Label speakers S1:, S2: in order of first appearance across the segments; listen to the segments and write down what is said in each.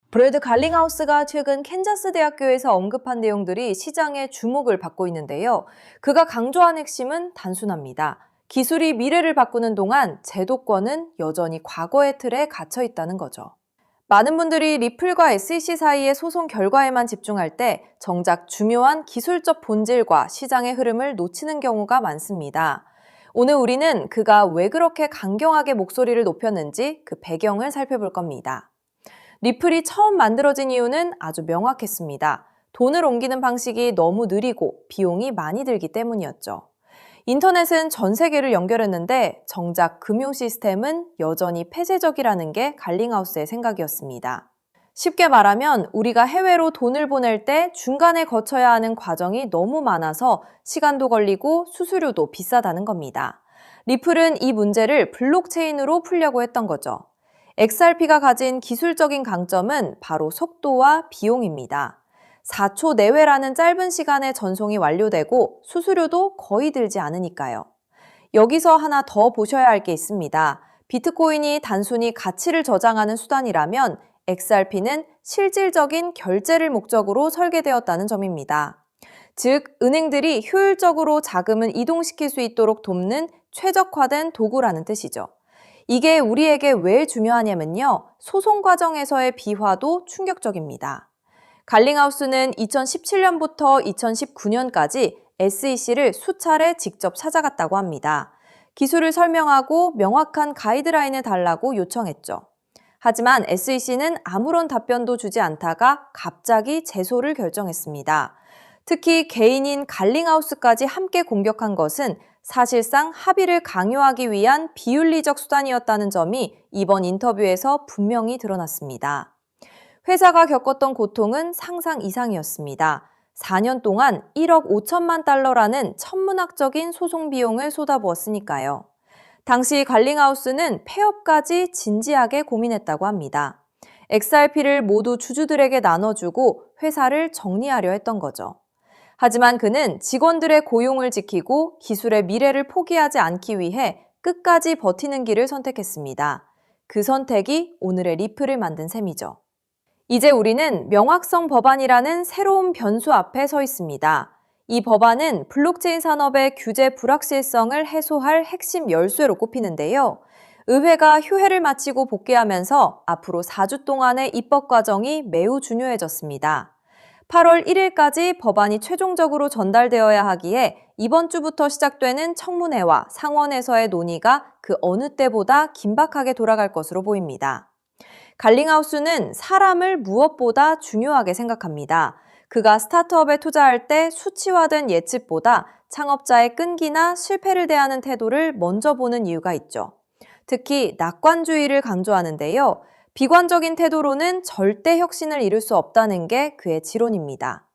S1: 브래드 갈링하우스가 최근 캔자스 대학교에서 언급한 내용들이 시장의 주목을 받고 있는데요. 그가 강조한 핵심은 단순합니다. 기술이 미래를 바꾸는 동안 제도권은 여전히 과거의 틀에 갇혀 있다는 거죠. 많은 분들이 리플과 SEC 사이의 소송 결과에만 집중할 때 정작 중요한 기술적 본질과 시장의 흐름을 놓치는 경우가 많습니다. 오늘 우리는 그가 왜 그렇게 강경하게 목소리를 높였는지 그 배경을 살펴볼 겁니다. 리플이 처음 만들어진 이유는 아주 명확했습니다. 돈을 옮기는 방식이 너무 느리고 비용이 많이 들기 때문이었죠. 인터넷은 전 세계를 연결했는데 정작 금융 시스템은 여전히 폐쇄적이라는 게 갈링하우스의 생각이었습니다. 쉽게 말하면 우리가 해외로 돈을 보낼 때 중간에 거쳐야 하는 과정이 너무 많아서 시간도 걸리고 수수료도 비싸다는 겁니다. 리플은 이 문제를 블록체인으로 풀려고 했던 거죠. XRP가 가진 기술적인 강점은 바로 속도와 비용입니다. 4초 내외라는 짧은 시간에 전송이 완료되고 수수료도 거의 들지 않으니까요. 여기서 하나 더 보셔야 할 게 있습니다. 비트코인이 단순히 가치를 저장하는 수단이라면 XRP는 실질적인 결제를 목적으로 설계되었다는 점입니다. 즉, 은행들이 효율적으로 자금을 이동시킬 수 있도록 돕는 최적화된 도구라는 뜻이죠. 이게 우리에게 왜 중요하냐면요. 소송 과정에서의 비화도 충격적입니다. 갈링하우스는 2017년부터 2019년까지 SEC를 수차례 직접 찾아갔다고 합니다. 기술을 설명하고 명확한 가이드라인을 달라고 요청했죠. 하지만 SEC는 아무런 답변도 주지 않다가 갑자기 제소를 결정했습니다. 특히 개인인 갈링하우스까지 함께 공격한 것은 사실상 합의를 강요하기 위한 비윤리적 수단이었다는 점이 이번 인터뷰에서 분명히 드러났습니다. 회사가 겪었던 고통은 상상 이상이었습니다. 4년 동안 1억 5천만 달러라는 천문학적인 소송 비용을 쏟아부었으니까요. 당시 갈링하우스는 폐업까지 진지하게 고민했다고 합니다. XRP를 모두 주주들에게 나눠주고 회사를 정리하려 했던 거죠. 하지만 그는 직원들의 고용을 지키고 기술의 미래를 포기하지 않기 위해 끝까지 버티는 길을 선택했습니다. 그 선택이 오늘의 리플을 만든 셈이죠. 이제 우리는 명확성 법안이라는 새로운 변수 앞에 서 있습니다. 이 법안은 블록체인 산업의 규제 불확실성을 해소할 핵심 열쇠로 꼽히는데요. 의회가 휴회를 마치고 복귀하면서 앞으로 4주 동안의 입법 과정이 매우 중요해졌습니다. 8월 1일까지 법안이 최종적으로 전달되어야 하기에 이번 주부터 시작되는 청문회와 상원에서의 논의가 그 어느 때보다 긴박하게 돌아갈 것으로 보입니다. 갈링하우스는 사람을 무엇보다 중요하게 생각합니다. 그가 스타트업에 투자할 때 수치화된 예측보다 창업자의 끈기나 실패를 대하는 태도를 먼저 보는 이유가 있죠. 특히 낙관주의를 강조하는데요. 비관적인 태도로는 절대 혁신을 이룰 수 없다는 게 그의 지론입니다.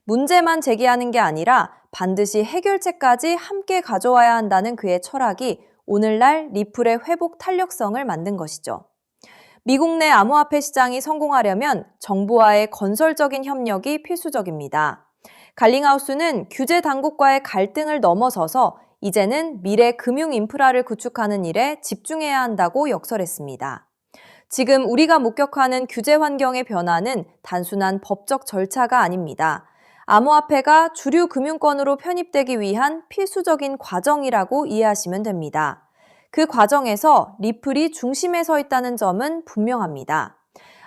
S1: 문제만 제기하는 게 아니라 반드시 해결책까지 함께 가져와야 한다는 그의 철학이 오늘날 리플의 회복 탄력성을 만든 것이죠. 미국 내 암호화폐 시장이 성공하려면 정부와의 건설적인 협력이 필수적입니다. 갈링하우스는 규제 당국과의 갈등을 넘어서서 이제는 미래 금융 인프라를 구축하는 일에 집중해야 한다고 역설했습니다. 지금 우리가 목격하는 규제 환경의 변화는 단순한 법적 절차가 아닙니다. 암호화폐가 주류 금융권으로 편입되기 위한 필수적인 과정이라고 이해하시면 됩니다. 그 과정에서 리플이 중심에 서 있다는 점은 분명합니다.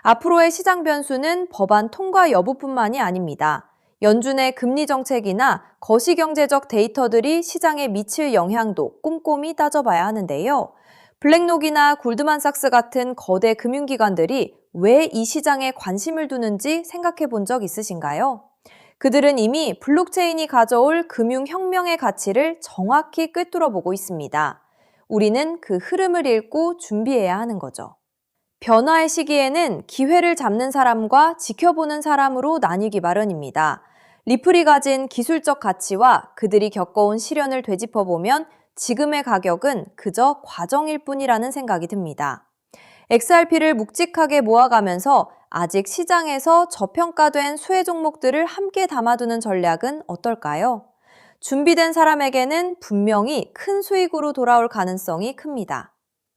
S1: 앞으로의 시장 변수는 법안 통과 여부뿐만이 아닙니다. 연준의 금리 정책이나 거시경제적 데이터들이 시장에 미칠 영향도 꼼꼼히 따져봐야 하는데요. 블랙록이나 골드만삭스 같은 거대 금융기관들이 왜 이 시장에 관심을 두는지 생각해 본 적 있으신가요? 그들은 이미 블록체인이 가져올 금융혁명의 가치를 정확히 꿰뚫어 보고 있습니다. 우리는 그 흐름을 읽고 준비해야 하는 거죠. 변화의 시기에는 기회를 잡는 사람과 지켜보는 사람으로 나뉘기 마련입니다. 리플이 가진 기술적 가치와 그들이 겪어온 시련을 되짚어보면 지금의 가격은 그저 과정일 뿐이라는 생각이 듭니다. XRP를 묵직하게 모아가면서 아직 시장에서 저평가된 수혜 종목들을 함께 담아두는 전략은 어떨까요? 준비된 사람에게는 분명히 큰 수익으로 돌아올 가능성이 큽니다.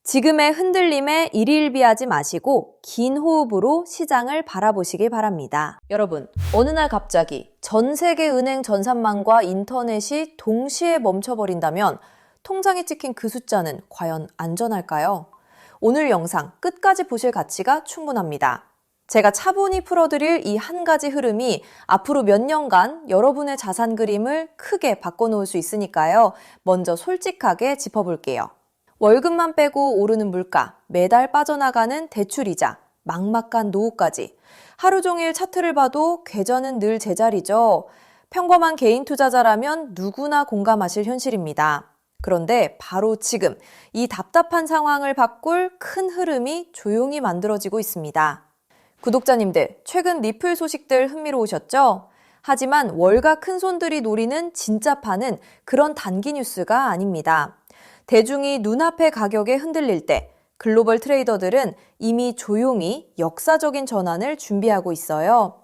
S1: 지금의 흔들림에 일희일비하지 마시고 긴 호흡으로 시장을 바라보시기 바랍니다. 여러분, 어느 날 갑자기 전 세계 은행 전산망과 인터넷이 동시에 멈춰버린다면 통장에 찍힌 그 숫자는 과연 안전할까요? 오늘 영상 끝까지 보실 가치가 충분합니다. 제가 차분히 풀어드릴 이 한 가지 흐름이 앞으로 몇 년간 여러분의 자산 그림을 크게 바꿔놓을 수 있으니까요. 먼저 솔직하게 짚어볼게요. 월급만 빼고 오르는 물가, 매달 빠져나가는 대출이자, 막막한 노후까지. 하루 종일 차트를 봐도 궤전은 늘 제자리죠. 평범한 개인 투자자라면 누구나 공감하실 현실입니다. 그런데 바로 지금 이 답답한 상황을 바꿀 큰 흐름이 조용히 만들어지고 있습니다. 구독자님들, 최근 리플 소식들 흥미로우셨죠? 하지만 월가 큰손들이 노리는 진짜 판은 그런 단기 뉴스가 아닙니다. 대중이 눈앞의 가격에 흔들릴 때 글로벌 트레이더들은 이미 조용히 역사적인 전환을 준비하고 있어요.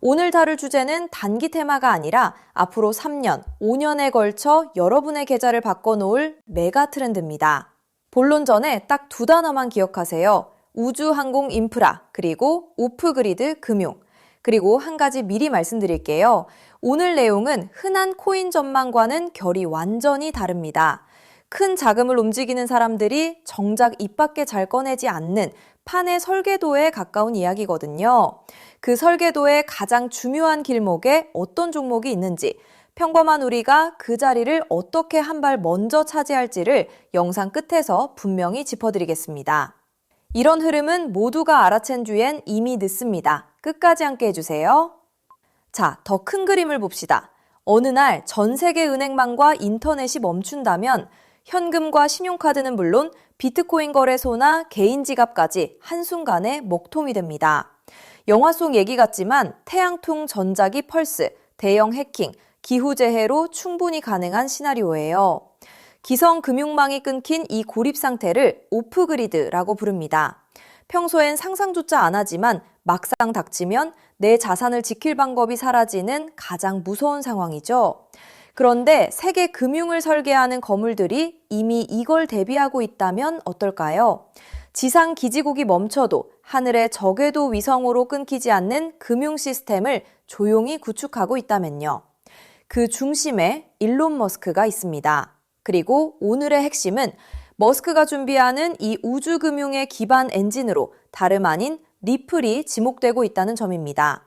S1: 오늘 다룰 주제는 단기 테마가 아니라 앞으로 3년, 5년에 걸쳐 여러분의 계좌를 바꿔놓을 메가 트렌드입니다. 본론 전에 딱 두 단어만 기억하세요. 우주, 항공, 인프라, 그리고 오프그리드, 금융. 그리고 한 가지 미리 말씀드릴게요. 오늘 내용은 흔한 코인 전망과는 결이 완전히 다릅니다. 큰 자금을 움직이는 사람들이 정작 입 밖에 잘 꺼내지 않는 판의 설계도에 가까운 이야기거든요. 그 설계도의 가장 중요한 길목에 어떤 종목이 있는지, 평범한 우리가 그 자리를 어떻게 한 발 먼저 차지할지를 영상 끝에서 분명히 짚어드리겠습니다. 이런 흐름은 모두가 알아챈 뒤엔 이미 늦습니다. 끝까지 함께 해주세요. 자, 더 큰 그림을 봅시다. 어느 날 전 세계 은행망과 인터넷이 멈춘다면 현금과 신용카드는 물론 비트코인 거래소나 개인 지갑까지 한순간에 먹통이 됩니다. 영화 속 얘기 같지만 태양풍 전자기 펄스, 대형 해킹, 기후재해로 충분히 가능한 시나리오예요. 기성 금융망이 끊긴 이 고립 상태를 오프그리드라고 부릅니다. 평소엔 상상조차 안 하지만 막상 닥치면 내 자산을 지킬 방법이 사라지는 가장 무서운 상황이죠. 그런데 세계 금융을 설계하는 거물들이 이미 이걸 대비하고 있다면 어떨까요? 지상 기지국이 멈춰도 하늘의 저궤도 위성으로 끊기지 않는 금융 시스템을 조용히 구축하고 있다면요. 그 중심에 일론 머스크가 있습니다. 그리고 오늘의 핵심은 머스크가 준비하는 이 우주금융의 기반 엔진으로 다름 아닌 리플이 지목되고 있다는 점입니다.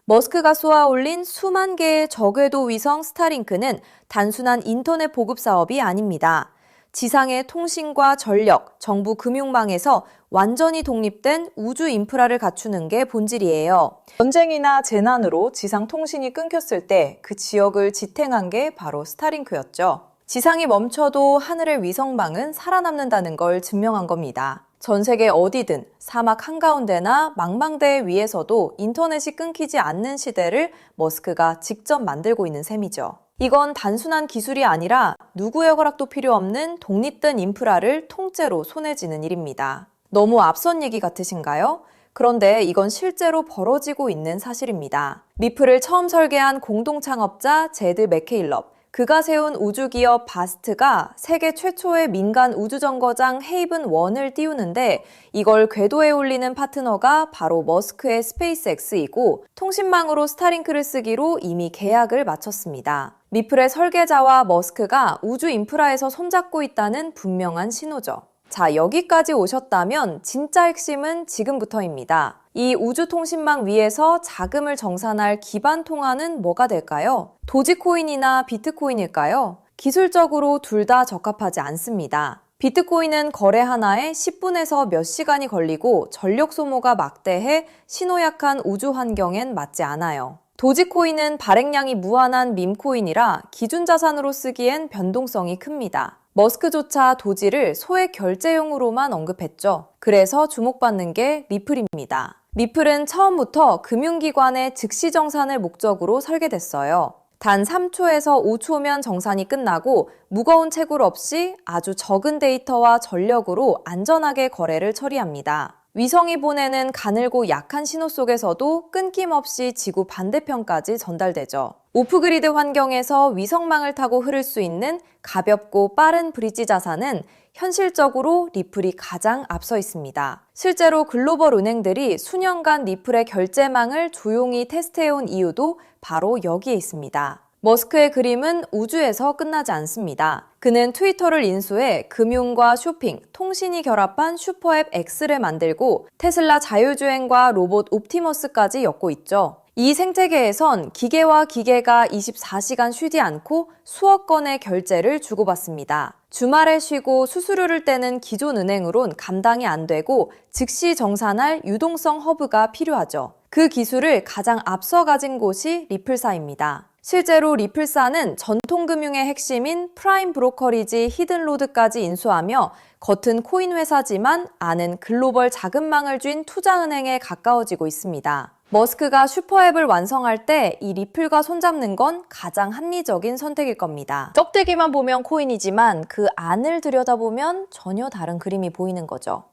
S1: 머스크가 쏘아 올린 수만 개의 저궤도 위성 스타링크는 단순한 인터넷 보급 사업이 아닙니다. 지상의 통신과 전력, 정부 금융망에서 완전히 독립된 우주 인프라를 갖추는 게 본질이에요. 전쟁이나 재난으로 지상 통신이 끊겼을 때 그 지역을 지탱한 게 바로 스타링크였죠. 지상이 멈춰도 하늘의 위성망은 살아남는다는 걸 증명한 겁니다. 전 세계 어디든 사막 한가운데나 망망대해 위에서도 인터넷이 끊기지 않는 시대를 머스크가 직접 만들고 있는 셈이죠. 이건 단순한 기술이 아니라 누구의 허락도 필요 없는 독립된 인프라를 통째로 손에 쥐는 일입니다. 너무 앞선 얘기 같으신가요? 그런데 이건 실제로 벌어지고 있는 사실입니다. 리플을 처음 설계한 공동 창업자 제드 맥케일럽, 그가 세운 우주기업 바스트가 세계 최초의 민간 우주정거장 헤이븐1을 띄우는데 이걸 궤도에 올리는 파트너가 바로 머스크의 스페이스X이고 통신망으로 스타링크를 쓰기로 이미 계약을 마쳤습니다. 리플의 설계자와 머스크가 우주 인프라에서 손잡고 있다는 분명한 신호죠. 자, 여기까지 오셨다면 진짜 핵심은 지금부터입니다. 이 우주통신망 위에서 자금을 정산할 기반 통화는 뭐가 될까요? 도지코인이나 비트코인일까요? 기술적으로 둘 다 적합하지 않습니다. 비트코인은 거래 하나에 10분에서 몇 시간이 걸리고 전력 소모가 막대해 신호약한 우주 환경엔 맞지 않아요. 도지코인은 발행량이 무한한 밈코인이라 기준 자산으로 쓰기엔 변동성이 큽니다. 머스크조차 도지를 소액 결제용으로만 언급했죠. 그래서 주목받는 게 리플입니다. 리플은 처음부터 금융기관의 즉시 정산을 목적으로 설계됐어요. 단 3초에서 5초면 정산이 끝나고 무거운 채굴 없이 아주 적은 데이터와 전력으로 안전하게 거래를 처리합니다. 위성이 보내는 가늘고 약한 신호 속에서도 끊김없이 지구 반대편까지 전달되죠. 오프그리드 환경에서 위성망을 타고 흐를 수 있는 가볍고 빠른 브릿지 자산은 현실적으로 리플이 가장 앞서 있습니다. 실제로 글로벌 은행들이 수년간 리플의 결제망을 조용히 테스트해온 이유도 바로 여기에 있습니다. 머스크의 그림은 우주에서 끝나지 않습니다. 그는 트위터를 인수해 금융과 쇼핑, 통신이 결합한 슈퍼앱 X를 만들고 테슬라 자율주행과 로봇 옵티머스까지 엮고 있죠. 이 생태계에선 기계와 기계가 24시간 쉬지 않고 수억 건의 결제를 주고받습니다. 주말에 쉬고 수수료를 떼는 기존 은행으론 감당이 안 되고 즉시 정산할 유동성 허브가 필요하죠. 그 기술을 가장 앞서 가진 곳이 리플사입니다. 실제로 리플사는 전통금융의 핵심인 프라임 브로커리지 히든로드까지 인수하며 겉은 코인 회사지만 안은 글로벌 자금망을 쥔 투자은행에 가까워지고 있습니다. 머스크가 슈퍼앱을 완성할 때 이 리플과 손잡는 건 가장 합리적인 선택일 겁니다. 껍데기만 보면 코인이지만 그 안을 들여다보면 전혀 다른 그림이 보이는 거죠.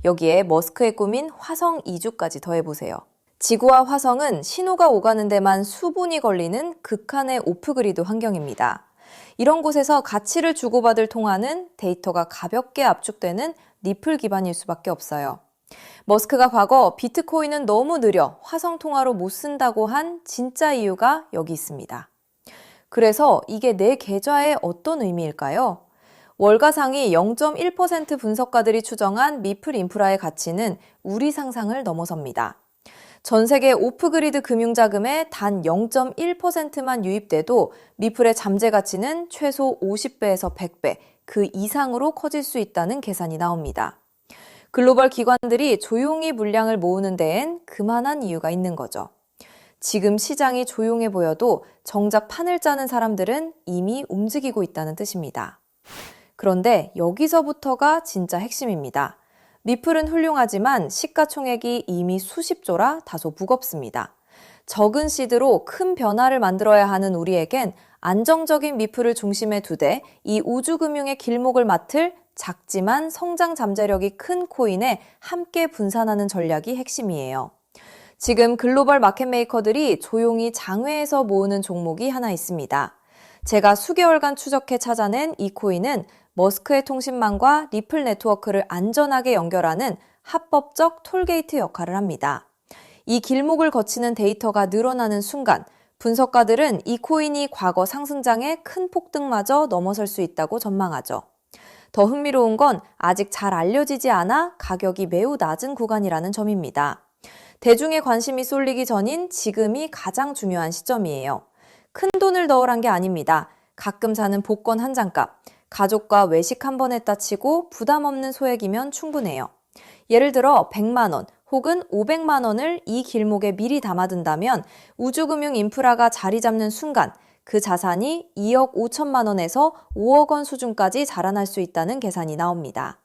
S1: 여기에 머스크의 꿈인 화성 이주까지 더해보세요. 지구와 화성은 신호가 오가는 데만 수분이 걸리는 극한의 오프그리드 환경입니다. 이런 곳에서 가치를 주고받을 통화는 데이터가 가볍게 압축되는 리플 기반일 수밖에 없어요. 머스크가 과거 비트코인은 너무 느려 화성 통화로 못 쓴다고 한 진짜 이유가 여기 있습니다. 그래서 이게 내 계좌에 어떤 의미일까요? 월가상위 0.1% 분석가들이 추정한 리플 인프라의 가치는 우리 상상을 넘어섭니다. 전 세계 오프그리드 금융자금의 단 0.1%만 유입돼도 리플의 잠재 가치는 최소 50배에서 100배, 그 이상으로 커질 수 있다는 계산이 나옵니다. 글로벌 기관들이 조용히 물량을 모으는 데엔 그만한 이유가 있는 거죠. 지금 시장이 조용해 보여도 정작 판을 짜는 사람들은 이미 움직이고 있다는 뜻입니다. 그런데 여기서부터가 진짜 핵심입니다. 리플은 훌륭하지만 시가총액이 이미 수십조라 다소 무겁습니다. 적은 시드로 큰 변화를 만들어야 하는 우리에겐 안정적인 리플을 중심에 두되 이 우주금융의 길목을 맡을 작지만 성장 잠재력이 큰 코인에 함께 분산하는 전략이 핵심이에요. 지금 글로벌 마켓메이커들이 조용히 장외에서 모으는 종목이 하나 있습니다. 제가 수개월간 추적해 찾아낸 이 코인은 머스크의 통신망과 리플 네트워크를 안전하게 연결하는 합법적 톨게이트 역할을 합니다. 이 길목을 거치는 데이터가 늘어나는 순간 분석가들은 이 코인이 과거 상승장의 큰 폭등마저 넘어설 수 있다고 전망하죠. 더 흥미로운 건 아직 잘 알려지지 않아 가격이 매우 낮은 구간이라는 점입니다. 대중의 관심이 쏠리기 전인 지금이 가장 중요한 시점이에요. 큰 돈을 넣으란 게 아닙니다. 가끔 사는 복권 한 장값, 가족과 외식 한 번 했다 치고 부담 없는 소액이면 충분해요. 예를 들어 100만 원 혹은 500만 원을 이 길목에 미리 담아둔다면 우주금융 인프라가 자리 잡는 순간 그 자산이 2억 5천만 원에서 5억 원 수준까지 자라날 수 있다는 계산이 나옵니다.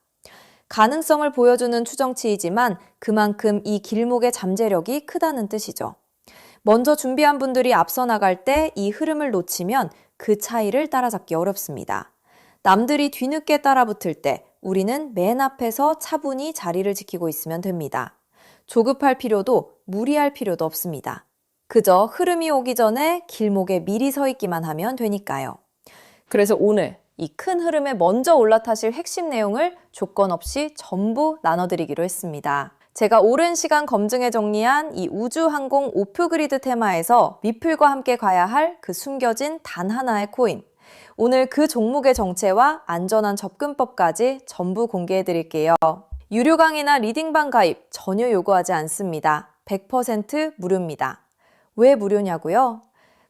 S1: 가능성을 보여주는 추정치이지만 그만큼 이 길목의 잠재력이 크다는 뜻이죠. 먼저 준비한 분들이 앞서 나갈 때 이 흐름을 놓치면 그 차이를 따라잡기 어렵습니다. 남들이 뒤늦게 따라붙을 때 우리는 맨 앞에서 차분히 자리를 지키고 있으면 됩니다. 조급할 필요도 무리할 필요도 없습니다. 그저 흐름이 오기 전에 길목에 미리 서 있기만 하면 되니까요. 그래서 오늘 이 큰 흐름에 먼저 올라타실 핵심 내용을 조건 없이 전부 나눠드리기로 했습니다. 제가 오랜 시간 검증해 정리한 이 우주항공 오프그리드 테마에서 리플과 함께 가야 할 그 숨겨진 단 하나의 코인. 오늘 그 종목의 정체와 안전한 접근법까지 전부 공개해 드릴게요. 유료 강의나 리딩방 가입 전혀 요구하지 않습니다. 100% 무료입니다. 왜 무료냐고요?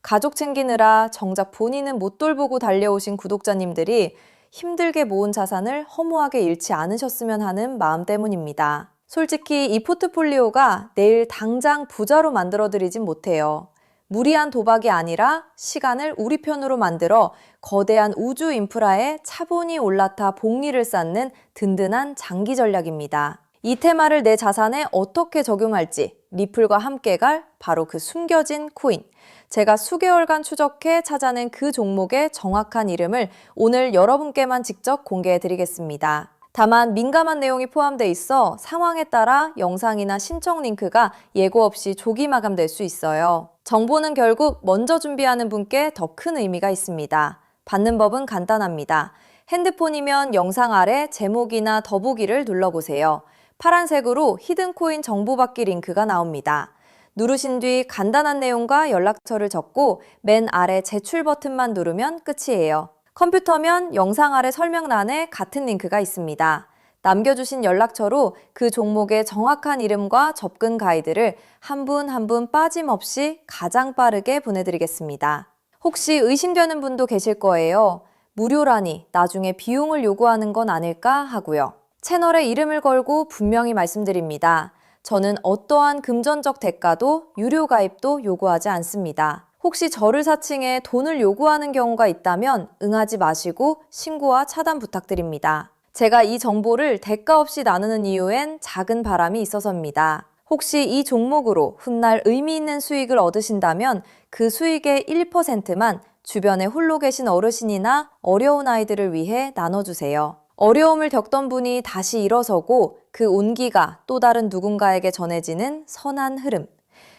S1: 가족 챙기느라 정작 본인은 못 돌보고 달려오신 구독자님들이 힘들게 모은 자산을 허무하게 잃지 않으셨으면 하는 마음 때문입니다. 솔직히 이 포트폴리오가 내일 당장 부자로 만들어드리진 못해요. 무리한 도박이 아니라 시간을 우리 편으로 만들어 거대한 우주 인프라에 차분히 올라타 복리를 쌓는 든든한 장기 전략입니다. 이 테마를 내 자산에 어떻게 적용할지 리플과 함께 갈 바로 그 숨겨진 코인. 제가 수개월간 추적해 찾아낸 그 종목의 정확한 이름을 오늘 여러분께만 직접 공개해 드리겠습니다. 다만 민감한 내용이 포함되어 있어 상황에 따라 영상이나 신청 링크가 예고 없이 조기 마감될 수 있어요. 정보는 결국 먼저 준비하는 분께 더 큰 의미가 있습니다. 받는 법은 간단합니다. 핸드폰이면 영상 아래 제목이나 더보기를 눌러보세요. 파란색으로 히든코인 정보받기 링크가 나옵니다. 누르신 뒤 간단한 내용과 연락처를 적고 맨 아래 제출 버튼만 누르면 끝이에요. 컴퓨터면 영상 아래 설명란에 같은 링크가 있습니다. 남겨주신 연락처로 그 종목의 정확한 이름과 접근 가이드를 한 분 한 분 빠짐없이 가장 빠르게 보내드리겠습니다. 혹시 의심되는 분도 계실 거예요. 무료라니 나중에 비용을 요구하는 건 아닐까 하고요. 채널에 이름을 걸고 분명히 말씀드립니다. 저는 어떠한 금전적 대가도 유료 가입도 요구하지 않습니다. 혹시 저를 사칭해 돈을 요구하는 경우가 있다면 응하지 마시고 신고와 차단 부탁드립니다. 제가 이 정보를 대가 없이 나누는 이유엔 작은 바람이 있어서입니다. 혹시 이 종목으로 훗날 의미 있는 수익을 얻으신다면 그 수익의 1%만 주변에 홀로 계신 어르신이나 어려운 아이들을 위해 나눠주세요. 어려움을 겪던 분이 다시 일어서고 그 온기가 또 다른 누군가에게 전해지는 선한 흐름.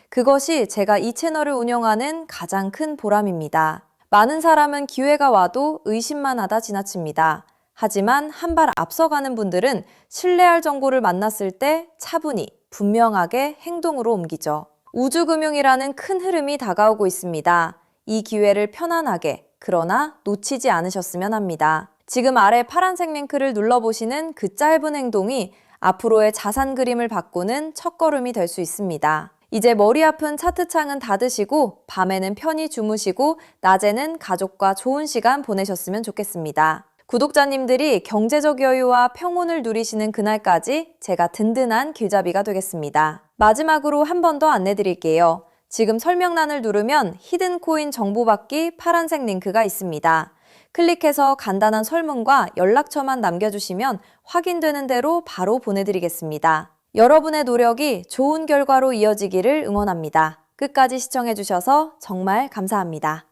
S1: 그것이 제가 이 채널을 운영하는 가장 큰 보람입니다. 많은 사람은 기회가 와도 의심만 하다 지나칩니다. 하지만 한 발 앞서가는 분들은 신뢰할 정보를 만났을 때 차분히 분명하게 행동으로 옮기죠. 우주금융이라는 큰 흐름이 다가오고 있습니다. 이 기회를 편안하게 그러나 놓치지 않으셨으면 합니다. 지금 아래 파란색 링크를 눌러보시는 그 짧은 행동이 앞으로의 자산 그림을 바꾸는 첫걸음이 될 수 있습니다. 이제 머리 아픈 차트창은 닫으시고 밤에는 편히 주무시고 낮에는 가족과 좋은 시간 보내셨으면 좋겠습니다. 구독자님들이 경제적 여유와 평온을 누리시는 그날까지 제가 든든한 길잡이가 되겠습니다. 마지막으로 한 번 더 안내드릴게요. 지금 설명란을 누르면 히든코인 정보받기 파란색 링크가 있습니다. 클릭해서 간단한 설문과 연락처만 남겨주시면 확인되는 대로 바로 보내드리겠습니다. 여러분의 노력이 좋은 결과로 이어지기를 응원합니다. 끝까지 시청해주셔서 정말 감사합니다.